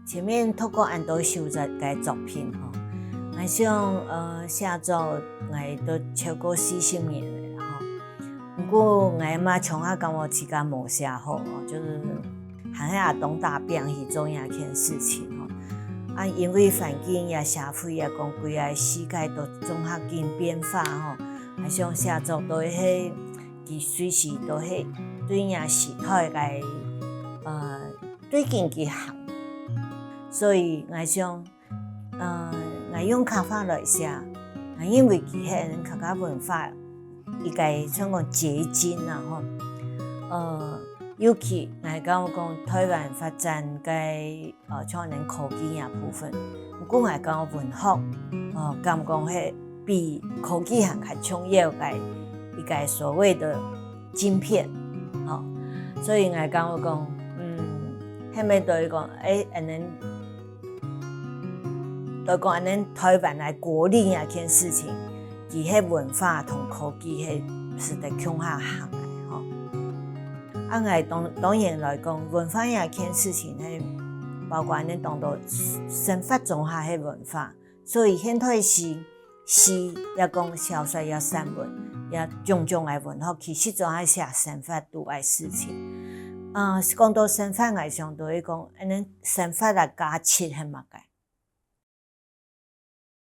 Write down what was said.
前面透过安多秀在个作品吼，我想写作我都超过40年了吼。不过我妈从小跟我一家无写好哦，就是喊下东大变去做一件事情吼。因为环境也社会也讲规个世界都总较紧变化吼，我想写作都迄伊随时都迄对影时代个对紧去行。所以我想，我用卡法来写，因为其迄客家文化，伊个像讲结晶啊吼，尤其我讲台湾发展个像咱科技啊部分，不过我讲文学，敢讲迄比科技还较重要个一个所谓的晶片，所以我讲，迄面对讲，就讲安尼台湾来国力啊件事情，其迄文化同科技迄是在向下行的吼。当然来讲，文化啊件事情迄包括咱当作生发中下迄文化，所以现代诗也讲小说也散文，也种种的文学，其实总爱写生发度的事情。讲到生发，我想就会讲，安尼生发来加七迄物个。